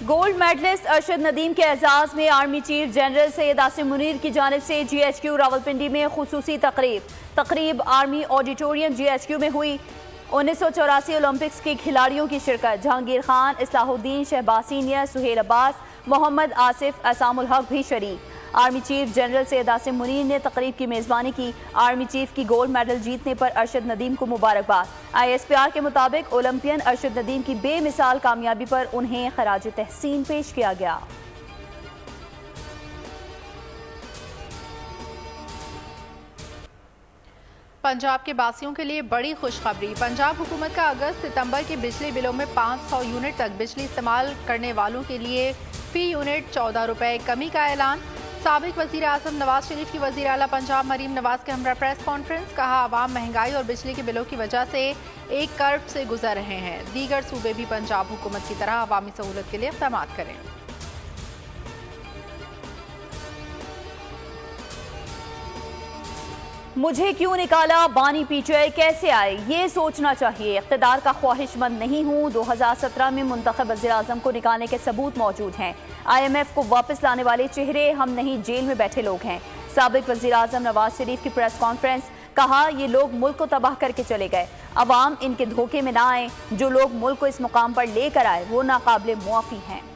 Gold medallist Arshad Nadeem के एजाज में army chief general Syed Asim Munir की जानिब से GHQ रावलपिंडी में खुसूसी तकरीब आर्मी ऑडिटोरियम GHQ में हुई। 1984 ओलंपिक्स के खिलाड़ियों की शिरकत, जहांगीर खान, इस्लाहुद्दीन, शहबाज सीनियर, सुहेल अब्बास, मोहम्मद आसिफ, असामुल हक भी शरीक। Army chief general Syed Asim Munir ने तकरीब की मेज़बानी की। आर्मी चीफ की गोल्ड मेडल जीतने पर अरशद नदीम को मुबारकबाद। ISPR के मुताबिक ओलंपियन अरशद नदीम की बेमिसाल कामयाबी पर उन्हें खराज तहसीन पेश किया गया। पंजाब के बासियों के लिए बड़ी खुशखबरी। पंजाब हुकूमत का अगस्त सितंबर के बिजली बिलों में 500 यूनिट तक बिजली इस्तेमाल करने वालों के लिए फी यूनिट 14 रुपए कमी का ऐलान। साबिक वजीर आजम नवाज शरीफ की वजीर आला पंजाब मरीम नवाज के हमरा प्रेस कॉन्फ्रेंस, कहा आवाम महंगाई और बिजली के बिलों की वजह से एक कर्ब से गुजर रहे हैं। दीगर सूबे भी पंजाब हुकूमत की तरह अवामी सहूलत के लिए इक़दाम करें। मुझे क्यों निकाला, बानी पीछे कैसे आए, ये सोचना चाहिए। इक़्तिदार का ख्वाहिशमंद नहीं हूँ। 2017 में मुंतखब वज़ीर आज़म को निकालने के सबूत मौजूद हैं। IMF को वापस लाने वाले चेहरे हम नहीं, जेल में बैठे लोग हैं। साबिक वज़ीर आज़म नवाज शरीफ की प्रेस कॉन्फ्रेंस, कहा ये लोग मुल्क को तबाह करके चले गए, अवाम इनके धोखे में ना आए। जो लोग मुल्क को इस मुकाम पर लेकर आए वो नाकाबिले मुआफ़ी हैं।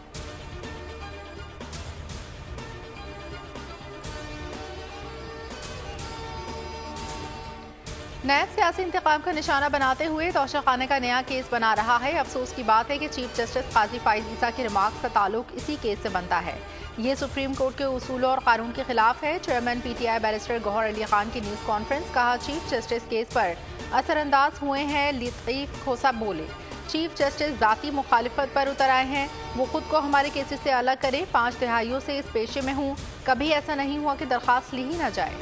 नैब सियासी इंतकाम का निशाना बनाते हुए तोशाखाने का नया केस बना रहा है। अफसोस की बात है कि चीफ जस्टिस काजी फाइज ईसा के रिमार्क्स का ताल्लुक इसी केस से बनता है। ये सुप्रीम कोर्ट के उसूलों और कानून के खिलाफ है। Chairman PTI barrister Gauhar Ali Khan की न्यूज़ कॉन्फ्रेंस, कहा चीफ जस्टिस केस पर असरअंदाज हुए हैं। लतीफ खोसा बोले, चीफ जस्टिस जाती मुखालिफत पर उतर आए हैं। वो खुद को हमारे केसेस से अलग करें। 5 तिहाइयों से इस पेशे में हूँ, कभी ऐसा नहीं हुआ कि दरख्वास्त ली ही ना जाए।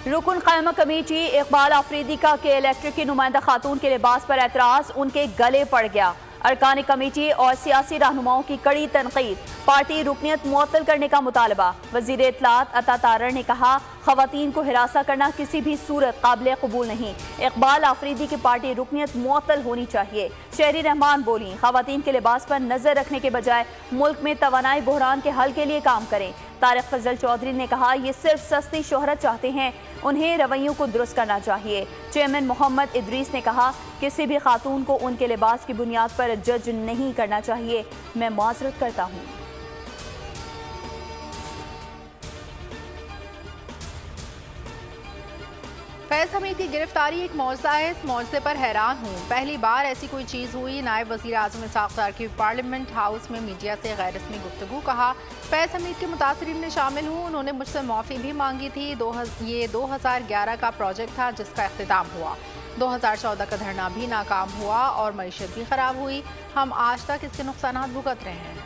रुकन कायमा कमेटी इकबाल आफरीदी का के इलेक्ट्रिक की नुमाइंदा खातून के लिबास पर एतराज, उनके गले पड़ गया। अरकान कमेटी और सियासी रहनुमाओं की कड़ी तनकीद, पार्टी रुकनियत मुअत्तल करने का मुतालबा। वजीर इत्तलात अता तारर ने कहा खवातीन को हिरासा करना किसी भी सूरत काबिल कबूल नहीं। इकबाल आफरीदी की पार्टी रुकनियत मुअत्तल होनी चाहिए। शहरी रहमान बोली, खवातीन के लिबास पर नजर रखने के बजाय मुल्क में तवानाई बहरान के हल के लिए काम करें। तारिक फजल चौधरी ने कहा ये सिर्फ सस्ती शोहरत चाहते हैं, उन्हें रवैयों को दुरुस्त करना चाहिए। चेयरमैन मोहम्मद इदरीस ने कहा किसी भी खातून को उनके लिबास की बुनियाद पर जज नहीं करना चाहिए। मैं माजरत करता हूँ। फैज हमीद की गिरफ्तारी एक मौजज़ा है, इस मौजज़े पर हैरान हूँ। पहली बार ऐसी कोई चीज़ हुई। नायब वज़ीर आज़म इसाक़ डार की पार्लियामेंट हाउस में मीडिया से गैर रस्मी गुफ्तगू, कहा फैज हमीद के मुतासरीन में शामिल हूँ। उन्होंने मुझसे माफ़ी भी मांगी थी। ये 2011 का प्रोजेक्ट था जिसका इख्तिताम हुआ। 2014 का धरना भी नाकाम हुआ और मईशत भी ख़राब हुई। हम आज तक इसके नुकसानात भुगत रहे हैं।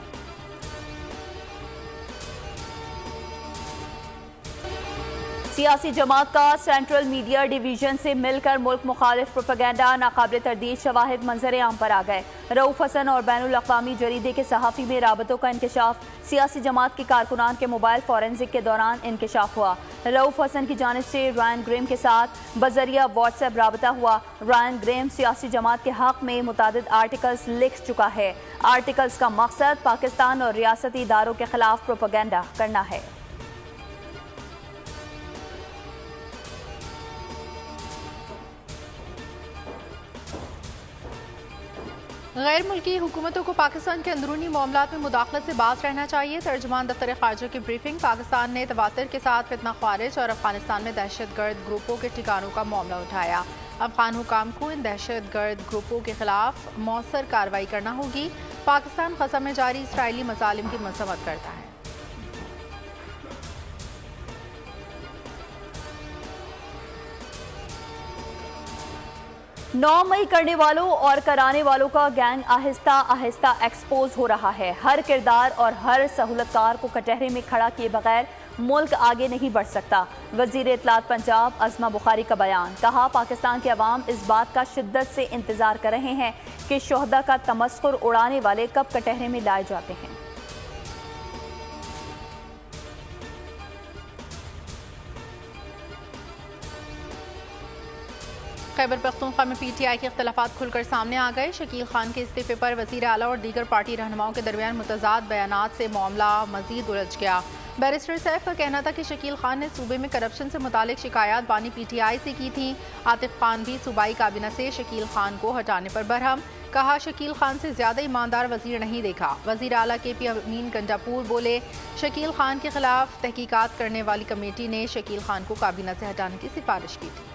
सियासी जमात का सेंट्रल मीडिया डिवीजन से मिलकर मुल्क मुखालिफ प्रोपेगेंडा, नाकाबिल तरदीद शवाहिद मंजर आम पर आ गए। रऊफ हसन और बैनुल अक़वामी जरीदे के सहाफ़ी में राबतों का इंकशाफ। सियासी जमात के कारकुनान के मोबाइल फॉरेंसिक के दौरान इंकशाफ हुआ। रऊफ हसन की जानिब से रायन ग्रेम के साथ बजरिया व्हाट्सएप राबता हुआ। रायन ग्रेम सियासी जमात के हक़ में मुतादिद आर्टिकल्स लिख चुका है। आर्टिकल्स का मकसद पाकिस्तान और रियासती इदारों के खिलाफ प्रोपेगेंडा करना है। गैर मुल्की हुकूमतों को पाकिस्तान के अंदरूनी मामलात में मुदाखलत से बाज रहना चाहिए। तर्जुमान दफ्तर खारजा की ब्रीफिंग, पाकिस्तान ने तवातर के साथ फितना ख्वारिज और अफगानिस्तान में दहशतगर्द ग्रुपों के ठिकानों का मामला उठाया। अफगान हुकाम को इन दहशतगर्द ग्रुपों के खिलाफ मौसर कार्रवाई करना होगी। पाकिस्तान गज़ा में जारी इसराइली मज़ालिम की मज़म्मत करता है। 9 मई करने वालों और कराने वालों का गैंग आहिस्ता आहिस्ता एक्सपोज हो रहा है। हर किरदार और हर सहूलतकार को कटहरे में खड़ा किए बगैर मुल्क आगे नहीं बढ़ सकता। वजीर इत्तलात पंजाब अज़मा बुखारी का बयान, कहा पाकिस्तान के अवाम इस बात का शिद्दत से इंतजार कर रहे हैं कि शोहदा का तमस्खुर उड़ाने वाले कब कटहरे में लाए जाते हैं। खैबर पख्तूनख्वा में पीटीआई के इख्तलाफात खुलकर सामने आ गए। शकील खान के इस्तीफे पर वज़ीर आला और दीगर पार्टी रहनुमाओं के दरमियान मुतज़ाद बयानात से मामला मजीद उलझ गया। बैरिस्टर सैफ का कहना था कि शकील खान ने सूबे में करप्शन से मुतालिक शिकायत बानी पीटीआई से की थी। आतिफ खान भी सूबाई काबीना से शकील खान को हटाने पर बरहम, कहा शकील खान से ज्यादा ईमानदार वजीर नहीं देखा। वजीर आला KP अमीन गंडापुर बोले शकील खान के खिलाफ तहकीकात करने वाली कमेटी ने शकील खान को काबीना से हटाने की सिफारिश की थी।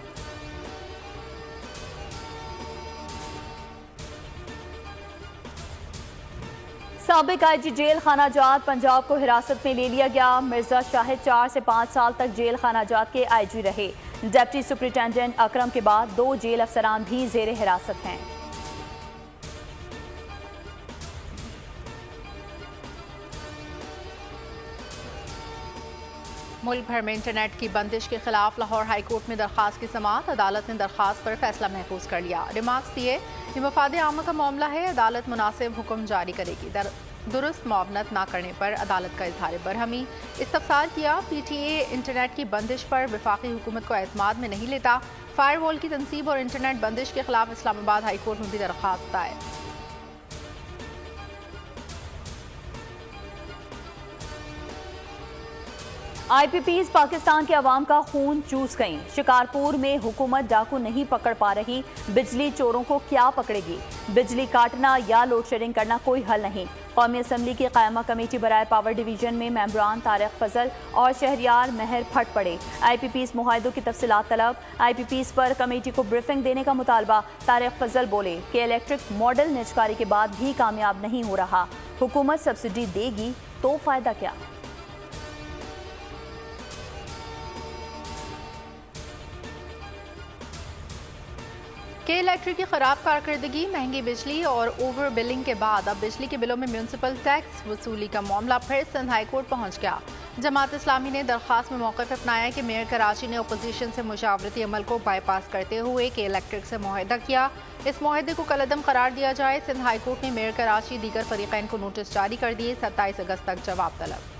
साबिक IG जेल खानाजात पंजाब को हिरासत में ले लिया गया। मिर्जा शाहिद 4 से 5 साल तक जेल खानाजात के IG रहे। डिप्टी सुपरिटेंडेंट अकरम के बाद 2 जेल अफसरान भी जेर हिरासत हैं। मुल्क भर में इंटरनेट की बंदिश के खिलाफ लाहौर हाई कोर्ट में दरखास्त की समाअत। अदालत ने दरखास्त पर फैसला महफूज कर लिया। रिमार्क्स दिए ये मफाद आमा का मामला है, अदालत मुनासिब हुक्म जारी करेगी। दुरुस्त मुआवनत ना करने पर अदालत का इजहार बरहमी। इस्तफसार किया PTA इंटरनेट की बंदिश पर वफाकी हुकूमत को एतमाद में नहीं लेता। फायरवॉल की तनसीब और इंटरनेट बंदिश के खिलाफ इस्लामाबाद हाई कोर्ट में भी दरखास्त दायर। IPPs पाकिस्तान के अवाम का खून चूस गईं। शिकारपुर में हुकूमत डाकू नहीं पकड़ पा रही, बिजली चोरों को क्या पकड़ेगी। बिजली काटना या लोड शेडिंग करना कोई हल नहीं। कौमी असम्बली की कायमा कमेटी बराए पावर डिवीजन में मेंबरान तारिक फजल और शहरियार महर फट पड़े। IPPs मुआहदों की तफसीलात तलब। IPPs पर कमेटी को ब्रीफिंग देने का मुतालबा। तारिक फजल बोले कि इलेक्ट्रिक मॉडल निजकारी के बाद भी कामयाब नहीं हो रहा। हुकूमत सब्सिडी देगी तो फायदा क्या। के इलेक्ट्रिक की खराब कारकर्दगी, महंगी बिजली और ओवर बिलिंग के बाद अब बिजली के बिलों में म्यूनसिपल टैक्स वसूली का मामला फिर सिंध हाई कोर्ट पहुंच गया। जमात इस्लामी ने दरखास्त में मौक़िफ़ अपनाया कि मेयर कराची ने अपोजिशन से मुशावरती अमल को बाईपास करते हुए के इलेक्ट्रिक से मुआहदा किया। इस मुआहदे को कलअदम करार दिया जाए। सिंध हाई कोर्ट ने मेयर कराची दीगर फरीक़ैन को नोटिस जारी कर दिए। 27 अगस्त तक जवाब तलब।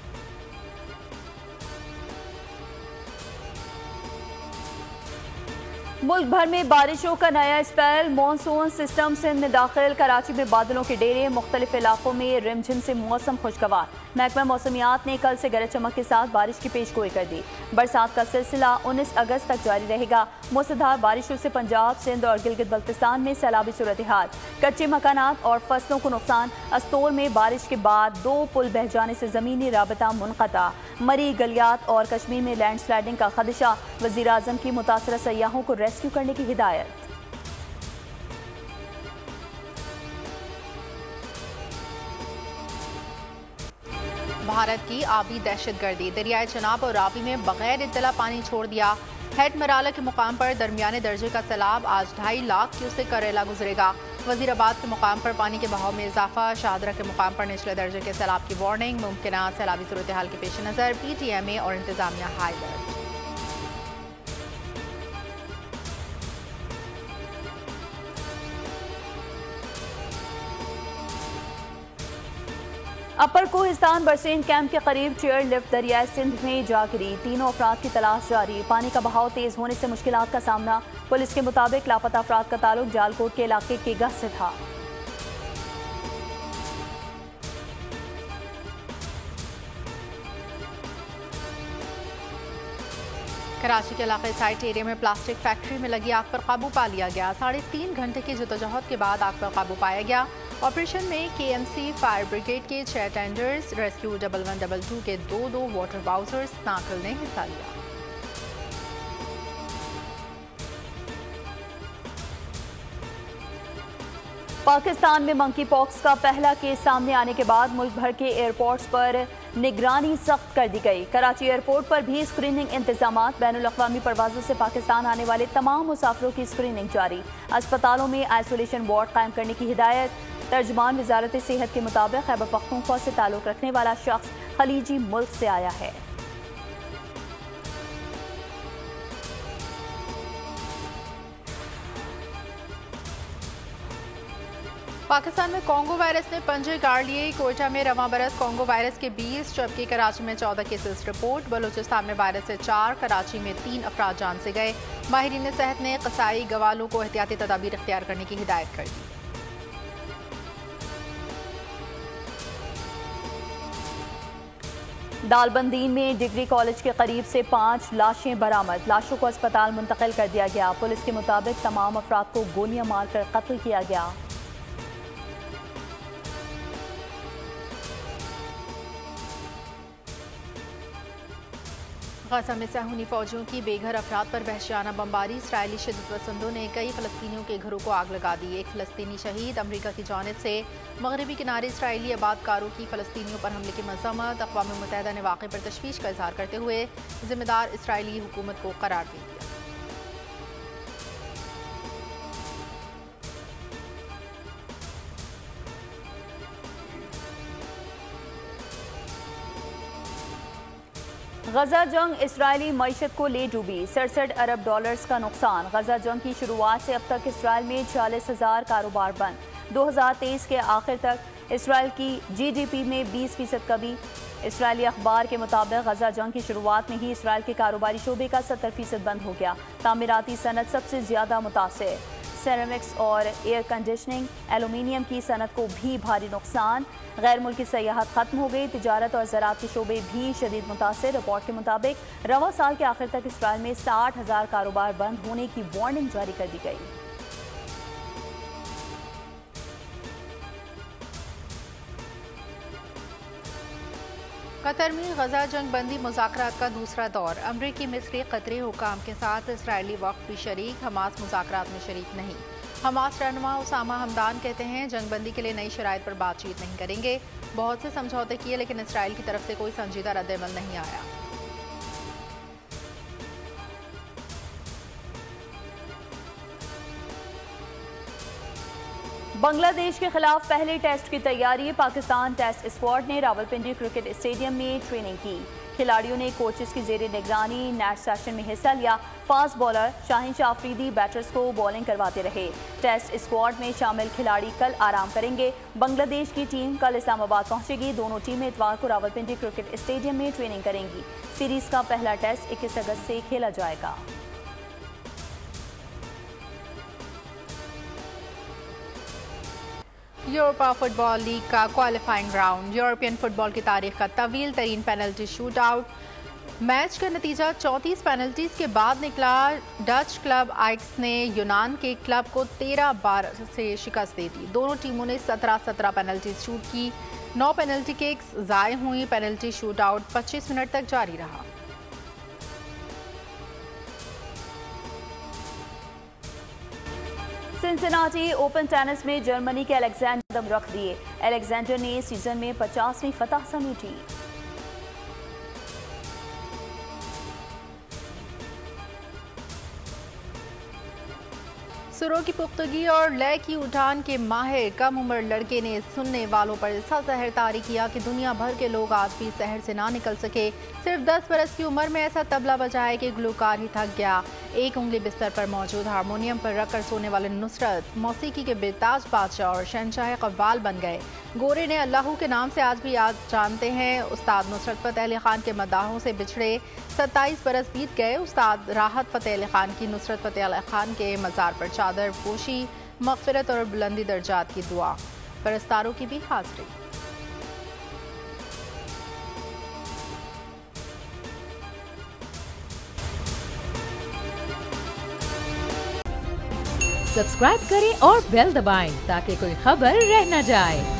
मुल्क भर में बारिशों का नया स्पेल। मानसून सिस्टम सिंध में दाखिल। कराची में बादलों के डेरे, मुख्तलिफ इलाकों में रिमझिम से मौसम खुशगवार। महकमा मौसमियात ने कल से गरज चमक के साथ बारिश की पेशगोई कर दी। बरसात का सिलसिला 19 अगस्त तक जारी रहेगा। मूसलाधार बारिशों से पंजाब, सिंध और गिलगित बल्तिस्तान में सैलाबी सूरत हाल। कच्चे मकानात और फसलों को नुकसान। अस्तोल में बारिश के बाद 2 पुल बह जाने से ज़मीनी राबता मुनक़ता। मरी, गलियात और कश्मीर में लैंडस्लाइडिंग का खदशा। वज़ीर आज़म की मुतासरा सयाहों को रेस्क्यू करने की हिदायत। भारत की आबी दहशतगर्दी, दरियाए चनाब और रावी में बगैर इत्तला पानी छोड़ दिया। हेड मराला के मुकाम पर दरमियाने दर्जे का सैलाब। आज 2.5 लाख क्यूसेक का रेला गुजरेगा। वजीराबाद के मुकाम पर पानी के बहाव में इजाफा। शाहदरा के मुकाम पर निचले दर्जे के सैलाब की वार्निंग। मुमकिन सैलाबी सूरत हाल के पेश नज़र PTMA और इंतजामिया हाई अलर्ट। अपर कोहिस्तान बरसेन कैंप के करीब चेयर लिफ्ट दरियाए सिंध में जा गिरी। 3 अफराद की तलाश जारी। पानी का बहाव तेज होने से मुश्किलात का सामना। पुलिस के मुताबिक लापता अफराद का ताल्लुक जालकोट के इलाके के गह से था। कराची के इलाके साइट एरिया में प्लास्टिक फैक्ट्री में लगी आग पर काबू पा लिया गया। 3.5 घंटे की जद्दोजहद के बाद आग पर काबू पाया गया। ऑपरेशन में KMC फायर ब्रिगेड के 6 टेंडर्स, रेस्क्यू 1122 के 2 वाटर बाउजर्स, नाकल ने हिस्सा लिया। पाकिस्तान में मंकी पॉक्स का पहला केस सामने आने के बाद मुल्क भर के एयरपोर्ट्स पर निगरानी सख्त कर दी गई। कराची एयरपोर्ट पर भी स्क्रीनिंग इंतजामात। बैनुल-अक़वामी परवाज़ों से पाकिस्तान आने वाले तमाम मुसाफिरों की स्क्रीनिंग जारी। अस्पतालों में आइसोलेशन वार्ड कायम करने की हिदायत। तर्जुमान वजारत सेहत के मुताबिक खैबर पख्तूनख्वा से ताल्लुक़ रखने वाला शख्स खलीजी मुल्क से आया है। पाकिस्तान में कोंगो वायरस ने पंजे गाड़ लिए। कोयटा में रवां बरस कोंगो वायरस के 20 जबकि कराची में 14 केसेस रिपोर्ट। बलूचिस्तान में वायरस से 4, कराची में 3 अफराद जान से गए। माहिरीन सेहत ने कसाई गवालों को एहतियाती तदाबीर इख्तियार करने की हिदायत कर दी। दालबंदीन में डिग्री कॉलेज के करीब से 5 लाशें बरामद। लाशों को अस्पताल मुंतकिल कर दिया गया। पुलिस के मुताबिक तमाम अफराद को गोलियां मारकर कत्ल किया गया। गजा में सहूनी फौजियों की बेघर अफराद पर वहशियाना बमबारी। इसराइली शिद्दत पसंदों ने कई फ़लस्तीनियों के घरों को आग लगा दी। एक फ़लस्तीनी शहीद। अमरीका की जानिब से मगरबी किनारे इसराइली आबादकारों की फ़लस्तीनियों पर हमले की मज़म्मत। अक़वाम मुत्तहिदा ने वाक़े पर तशवीश का इज़हार करते हुए ज़िम्मेदार इसराइली हुकूमत को करार दे दिया। गजा जंग इसराइली मईशत को ले डूबी। 67 अरब डॉलर्स का नुकसान। गजा जंग की शुरुआत से अब तक इसराइल में 46,000 कारोबार बंद। 2023 के आखिर तक इसराइल की GDP में 20% कमी। इसराइली अखबार के मुताबिक गजा जंग की शुरुआत में ही इसराइल के कारोबारी शोबे का 70% बंद हो गया। तामीराती सनत सबसे ज्यादा मुतासिर। सेरेमिक्स और एयर कंडीशनिंग, एलुमिनियम की सनत को भी भारी नुकसान। गैर मुल्की सयाहत खत्म हो गई। तिजारत और ज़राअत के शोबे भी शदीद मुतासिर। रिपोर्ट के मुताबिक रवा साल के आखिर तक इसराइल में 60,000 कारोबार बंद होने की वार्निंग जारी कर दी गई। कतर में गजा जंग बंदी मुज़ाकरात का दूसरा दौर। अमरीकी, मिस्री, कतरी हुकाम के साथ इसराइली वफ़द भी शरीक। हमास मुज़ाकरात में शरीक नहीं। हमास रहनुमा उसामा हमदान कहते हैं जंग बंदी के लिए नई शराइत पर बातचीत नहीं करेंगे। बहुत से समझौते किए लेकिन इसराइल की तरफ से कोई संजीदा रद्द-ए-अमल नहीं आया। बांग्लादेश के खिलाफ पहले टेस्ट की तैयारी। पाकिस्तान टेस्ट स्क्वाड ने रावलपिंडी क्रिकेट स्टेडियम में ट्रेनिंग की। खिलाड़ियों ने कोचेस की जेर निगरानी नेट सेशन में हिस्सा लिया। Fast bowler Shaheen Shah Afridi batters को बॉलिंग करवाते रहे। टेस्ट स्क्वाड में शामिल खिलाड़ी कल आराम करेंगे। बांग्लादेश की टीम कल इस्लामाबाद पहुंचेगी। दोनों टीमें इतवार को रावलपिंडी क्रिकेट स्टेडियम में ट्रेनिंग करेंगी। सीरीज का पहला टेस्ट 21 अगस्त से खेला जाएगा। यूरोपा फुटबॉल लीग का क्वालिफाइंग राउंड। यूरोपियन फुटबॉल की तारीख का तवील तरीन पेनल्टी शूट आउट। मैच का नतीजा 34 पेनल्टीज के बाद निकला। डच क्लब आइक्स ने यूनान के क्लब को 13-12 से शिकस्त दे दी। दोनों टीमों ने 17-17 पेनल्टीज शूट की। 9 पेनल्टी किक्स ज़ाय हुई। पेनल्टी शूट आउट 25 मिनट तक जारी रहा। सिंसिनाटी ओपन टेनिस में जर्मनी के अलेक्जेंडर कदम रख दिए। अलेक्जेंडर ने सीजन में 50वीं फतह समेटी। सुरों की पुख्तगी और लय की उठान के माहिर कम उम्र लड़के ने सुनने वालों पर ऐसा सहर तारी किया कि दुनिया भर के लोग आज भी सहर से ना निकल सके। सिर्फ 10 बरस की उम्र में ऐसा तबला बजाया कि गुलकार ही थक गया। एक उंगली बिस्तर पर मौजूद हारमोनियम पर रखकर सोने वाले नुसरत मौसीकी के बेताज बादशाह और शहनशाह कव्वाल बन गए। गोरे ने अल्लाह के नाम से आज भी याद जानते हैं। उस्ताद नुसरत फ़तेह अली खान के मदाहों से बिछड़े 27 बरस बीत गए। उस्ताद राहत फ़तेह अली खान की नुसरत फ़तेह अली खान के मज़ार पर चादर पोशी, मग़फ़िरत और बुलंदी दर्जात की दुआ। परस्तारों की भी हाज़िरी। सब्सक्राइब करें और बेल दबाएं ताकि कोई खबर रह न जाए।